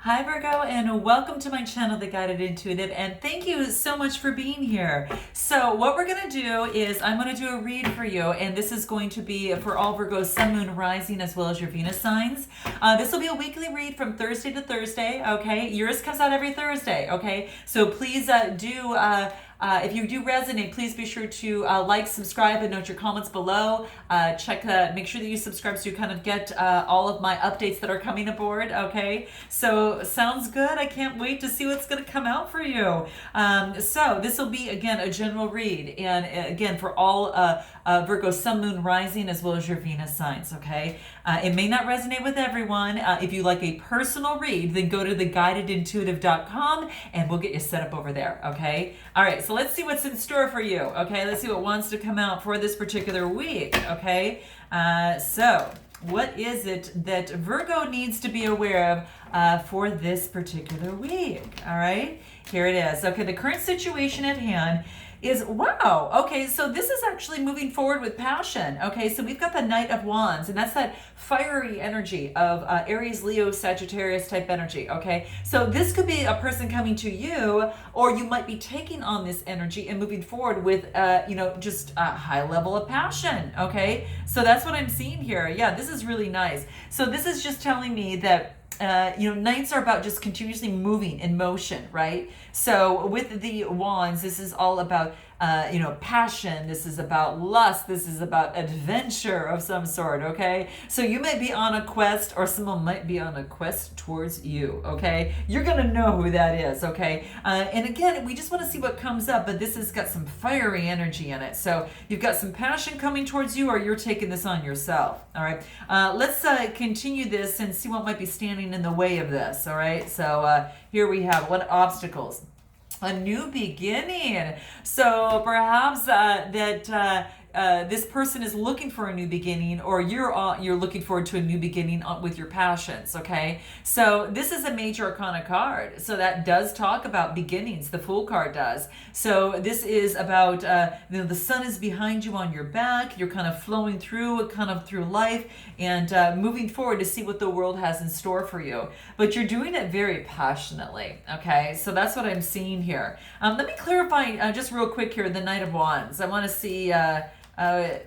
Hi Virgo, and welcome to my channel, The Guided Intuitive, and thank you so much for being here. So what we're going to do is I'm going to do a read for you, and this is going to be for all Virgos, Sun, Moon, Rising, as well as your Venus signs. This will be a weekly read from Thursday to Thursday, okay? Yours comes out every Thursday, okay? So please if you do resonate, please be sure to like, subscribe, and note your comments below. Make sure that you subscribe so you kind of get all of my updates that are coming aboard, okay? So, sounds good. I can't wait to see what's going to come out for you. So, this will be, again, a general read. And again, for all Virgo, Sun, Moon, Rising, as well as your Venus signs, okay? It may not resonate with everyone. If you like a personal read, then go to theguidedintuitive.com and we'll get you set up over there, okay? All right, so let's see what's in store for you, okay? Let's see what wants to come out for this particular week, okay? So what is it that Virgo needs to be aware of for this particular week, all right? Here it is. Okay, the current situation at hand is, wow, okay, so this is actually moving forward with passion, okay? So we've got the Knight of Wands, and that's that fiery energy of Aries, Leo, Sagittarius type energy, okay? So this could be a person coming to you, or you might be taking on this energy and moving forward with, just a high level of passion, okay? So that's what I'm seeing here. Yeah, this is really nice. So this is just telling me that nights are about just continuously moving in motion, right? So with the wands, this is all about, passion. This is about lust. This is about adventure of some sort, okay? So you might be on a quest, or someone might be on a quest towards you, okay? You're going to know who that is, okay? And again, we just want to see what comes up, but this has got some fiery energy in it. So you've got some passion coming towards you, or you're taking this on yourself, all right? Let's continue this and see what might be standing in the way of this, all right? So here we have what obstacles. A new beginning. So perhaps this person is looking for a new beginning, or you're looking forward to a new beginning with your passions, okay? So this is a major arcana card. So that does talk about beginnings. The Fool card does. So this is about, the sun is behind you on your back. You're kind of flowing through life and moving forward to see what the world has in store for you. But you're doing it very passionately, okay? So that's what I'm seeing here. Let me clarify just real quick here, the Knight of Wands. I want to see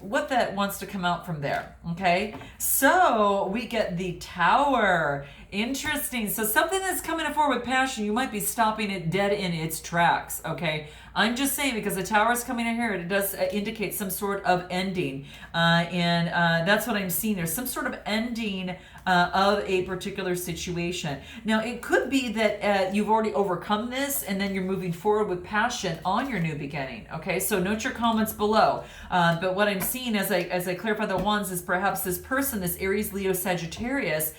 what that wants to come out from there, okay? So we get the Tower. Interesting. So something that's coming forward with passion, you might be stopping it dead in its tracks, okay? I'm just saying, because the Tower is coming in here, it does indicate some sort of ending, and that's what I'm seeing. There's some sort of ending of a particular situation. Now, it could be that you've already overcome this, and then you're moving forward with passion on your new beginning, okay? So note your comments below. But what I'm seeing as I clarify the wands is perhaps this person, this Aries, Leo, Sagittarius,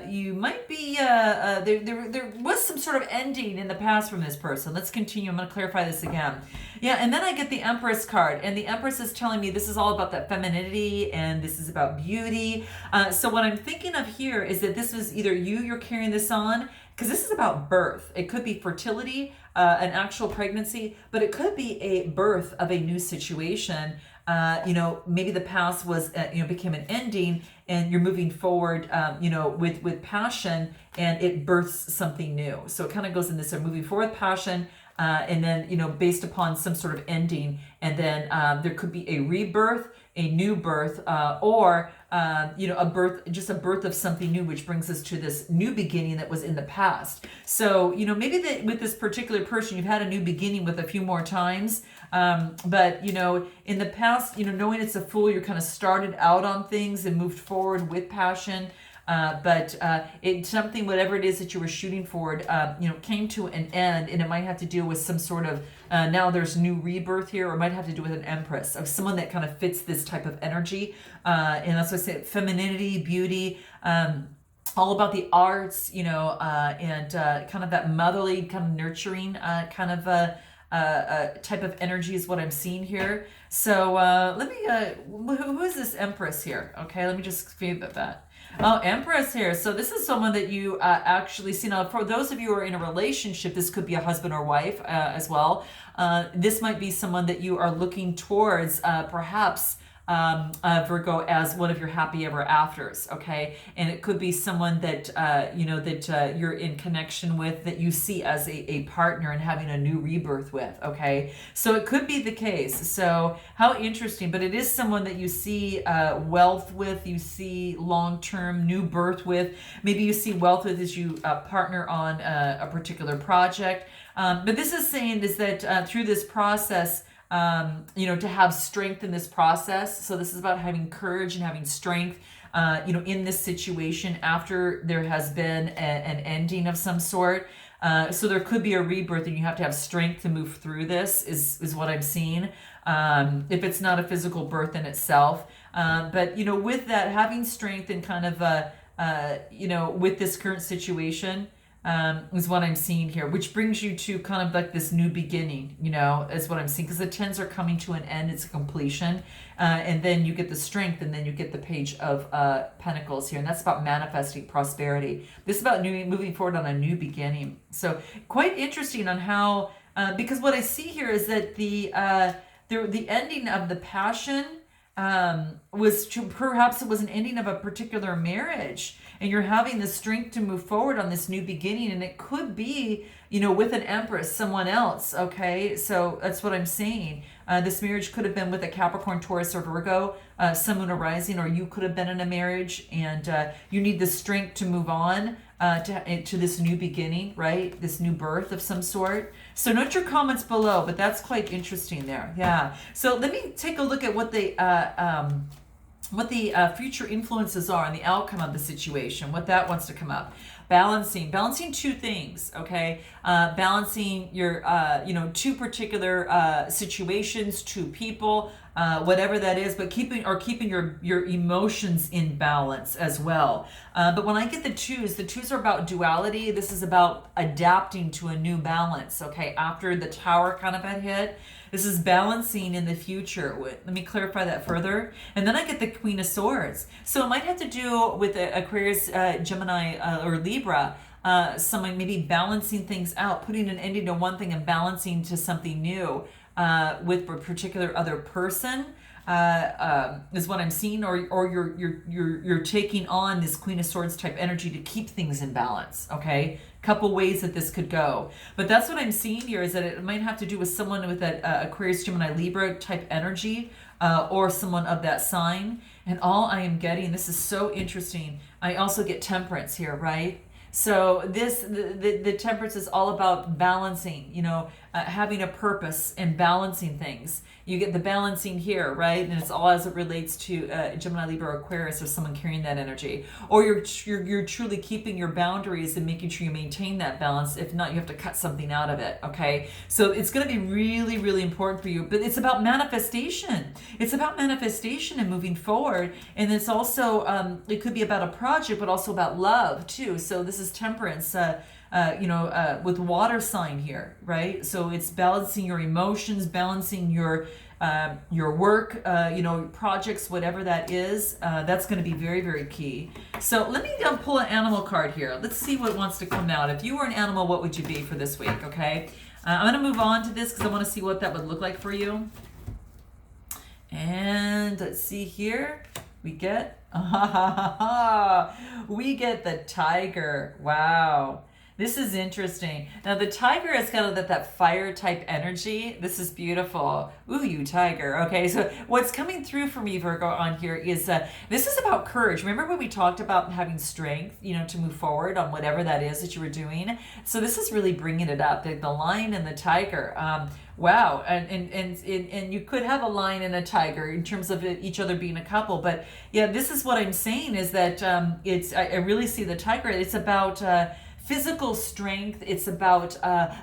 you might be, there was some sort of ending in the past from this person. Let's continue. I'm going to clarify this again. Yeah, and then I get the Empress card, and the Empress is telling me this is all about that femininity, and this is about beauty. So what I'm thinking of here is that this was either you're carrying this on, because this is about birth. It could be fertility, an actual pregnancy, but it could be a birth of a new situation. Maybe the past was, became an ending, and you're moving forward, with passion, and it births something new. So it kind of goes in this, moving forward with passion, and then, based upon some sort of ending, and then there could be a rebirth, a new birth, or a birth of something new, which brings us to this new beginning that was in the past. So, maybe that with this particular person, you've had a new beginning with a few more times, but, in the past, knowing it's a Fool, you're kind of started out on things and moved forward with passion. But it's something, whatever it is that you were shooting forward, came to an end, and it might have to deal with some sort of, now there's new rebirth here, or it might have to do with an Empress, of someone that kind of fits this type of energy. And that's what I say, femininity, beauty, all about the arts, and kind of that motherly, kind of nurturing kind of type of energy is what I'm seeing here. So let me, who is this Empress here? Okay, let me just feed that. Oh, Empress here. So this is someone that you actually see. Now, for those of you who are in a relationship, this could be a husband or wife as well. This might be someone that you are looking towards, perhaps Virgo, as one of your happy ever afters, okay? And it could be someone that, you're in connection with, that you see as a partner and having a new rebirth with, okay? So it could be the case. So how interesting, but it is someone that you see wealth with, you see long-term new birth with. Maybe you see wealth with as you partner on a particular project. But this is saying is that through this process, to have strength in this process. So this is about having courage and having strength, in this situation after there has been an ending of some sort. So there could be a rebirth, and you have to have strength to move through this, is what I'm seeing. If it's not a physical birth in itself. But, with that, having strength and kind of, with this current situation, is what I'm seeing here, which brings you to kind of like this new beginning, is what I'm seeing, because the tens are coming to an end, it's a completion, and then you get the strength, and then you get the page of pentacles here, and that's about manifesting prosperity. This is about moving forward on a new beginning. So quite interesting on how, because what I see here is that the ending of the passion perhaps it was an ending of a particular marriage, and you're having the strength to move forward on this new beginning, and it could be, with an empress, someone else, okay? So that's what I'm saying. This marriage could have been with a Capricorn, Taurus, or Virgo, Sun, Moon, or Rising, or you could have been in a marriage, and you need the strength to move on to this new beginning, right? This new birth of some sort. So note your comments below, but that's quite interesting there. Yeah. So let me take a look at what the future influences are and the outcome of the situation, what that wants to come up. Balancing two things, okay? Balancing your, two particular situations, two people, whatever that is, but keeping your emotions in balance as well. But when I get the twos are about duality. This is about adapting to a new balance, okay? After the Tower kind of had hit, this is balancing in the future. Let me clarify that further. And then I get the Queen of Swords. So it might have to do with Aquarius, Gemini, or Libra. Someone maybe balancing things out, putting an ending to one thing and balancing to something new with a particular other person. Is what I'm seeing, or you're taking on this Queen of Swords type energy to keep things in balance. Okay, couple ways that this could go, but that's what I'm seeing here, is that it might have to do with someone with that Aquarius, Gemini, Libra type energy, or someone of that sign. And all I am getting, this is so interesting, I also get Temperance here, right? So the Temperance is all about balancing, having a purpose and balancing things. You get the balancing here, right? And it's all as it relates to Gemini, Libra, or Aquarius, or someone carrying that energy. Or you're truly keeping your boundaries and making sure you maintain that balance. If not, you have to cut something out of it, okay? So it's going to be really, really important for you. But it's about manifestation. It's about manifestation and moving forward. And it's also, it could be about a project, but also about love, too. So this is Temperance, with water sign here, right? So it's balancing your emotions, balancing your work, projects, whatever that is. That's going to be very, very key. So let me pull an animal card here. Let's see what wants to come out. If you were an animal, what would you be for this week? Okay, I'm going to move on to this because I want to see what that would look like for you. And let's see here. We get we get the tiger. Wow. This is interesting. Now the tiger has kind of that fire type energy. This is beautiful. Ooh, you tiger. Okay, so what's coming through for me, Virgo, on here is this is about courage. Remember when we talked about having strength, to move forward on whatever that is that you were doing? So this is really bringing it up. The lion and the tiger. Wow, and you could have a lion and a tiger in terms of each other being a couple, but yeah, this is what I'm saying is that I really see the tiger. It's about physical strength. It's about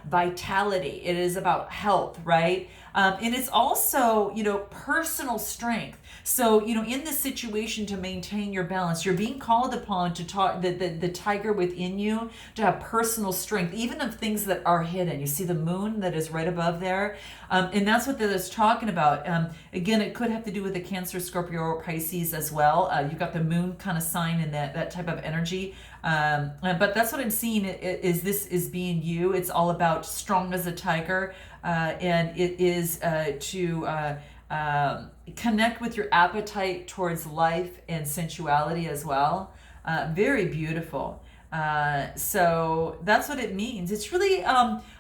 vitality. It is about health, right? And it's also, personal strength. So, in this situation, to maintain your balance, you're being called upon to talk the tiger within you to have personal strength, even of things that are hidden. You see the moon that is right above there. And that's what that is talking about. Again, it could have to do with the Cancer, Scorpio, or Pisces as well. You've got the moon kind of sign in that type of energy. But that's what I'm seeing is this is being you. It's all about strong as a tiger. And it is to connect with your appetite towards life and sensuality as well. Very beautiful. So that's what it means. It's really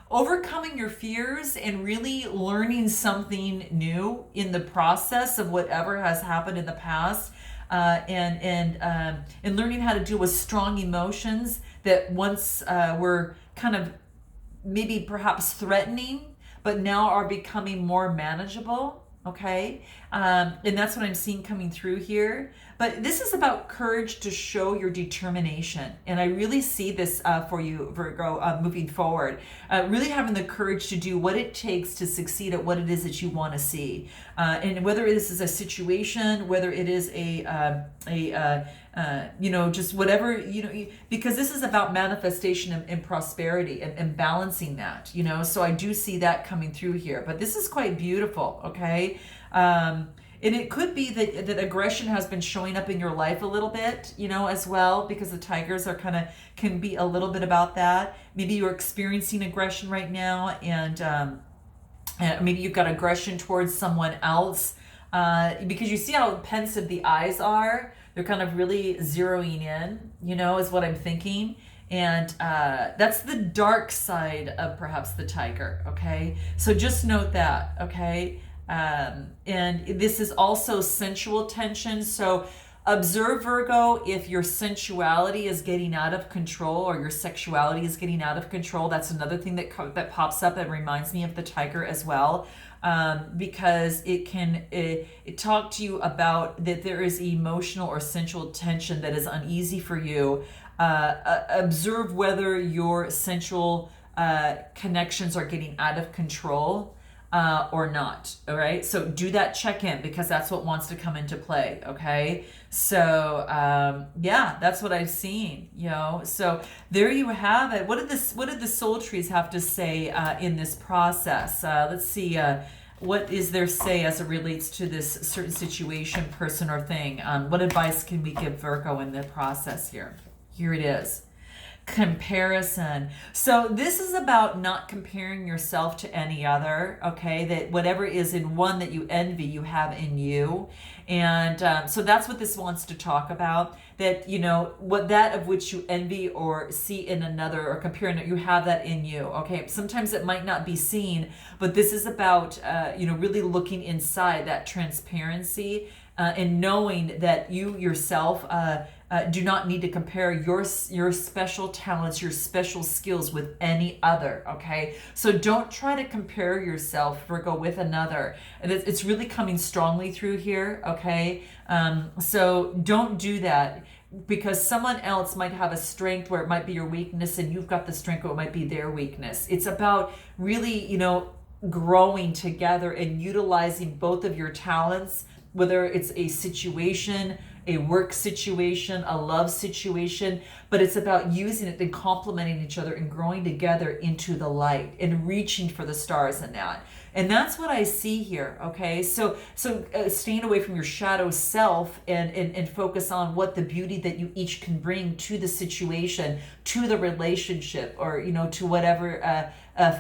overcoming your fears and really learning something new in the process of whatever has happened in the past. And learning how to deal with strong emotions that once were kind of maybe perhaps threatening, but now are becoming more manageable. Okay. And that's what I'm seeing coming through here. But this is about courage to show your determination. And I really see this for you, Virgo, moving forward. Really having the courage to do what it takes to succeed at what it is that you want to see. And whether this is a situation, whether it is just whatever, because this is about manifestation and prosperity and balancing that, so I do see that coming through here, but this is quite beautiful. Okay. And it could be that aggression has been showing up in your life a little bit, as well, because the tigers can be a little bit about that. Maybe you're experiencing aggression right now, and maybe you've got aggression towards someone else, because you see how pensive the eyes are. They're kind of really zeroing in, is what I'm thinking. And that's the dark side of perhaps the tiger, okay? So just note that, okay? And this is also sensual tension. So observe, Virgo, if your sensuality is getting out of control or your sexuality is getting out of control. That's another thing that pops up that reminds me of the tiger as well. Because it can talk to you about that there is emotional or sensual tension that is uneasy for you. Observe whether your sensual connections are getting out of control or not. All right. So do that check-in, because that's what wants to come into play. Okay. So yeah, that's what I've seen, so there you have it. What did the soul trees have to say in this process? Let's see. What is their say as it relates to this certain situation, person, or thing? What advice can we give Virgo in the process here? Here it is. Comparison. So this is about not comparing yourself to any other, okay? That whatever is in one that you envy, you have in you. And so that's what this wants to talk about, that, what that of which you envy or see in another or compare, you have that in you, okay? Sometimes it might not be seen, but this is about, really looking inside, that transparency, and knowing that you yourself do not need to compare your special talents, your special skills with any other, okay? So don't try to compare yourself, Virgo, with another. And it's really coming strongly through here, okay? So don't do that, because someone else might have a strength where it might be your weakness, and you've got the strength where it might be their weakness. It's about really, growing together and utilizing both of your talents, whether it's a situation, a work situation, a love situation, but it's about using it and complementing each other and growing together into the light and reaching for the stars in that. And that's what I see here, okay? So staying away from your shadow self and focus on what the beauty that you each can bring to the situation, to the relationship, or, to whatever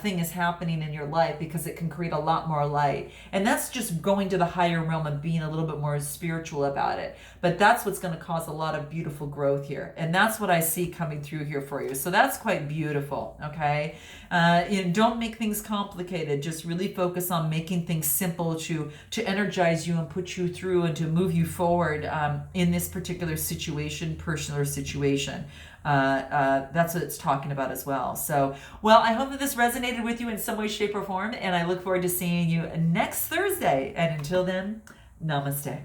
thing is happening in your life, because it can create a lot more light. And that's just going to the higher realm and being a little bit more spiritual about it. But that's what's going to cause a lot of beautiful growth here. And that's what I see coming through here for you. So that's quite beautiful, okay? Don't make things complicated. Just really focus on making things simple to energize you and put you through and to move you forward in this particular situation, personal situation. That's what it's talking about as well. So, well, I hope that this resonated with you in some way, shape, or form, and I look forward to seeing you next Thursday. And until then, namaste.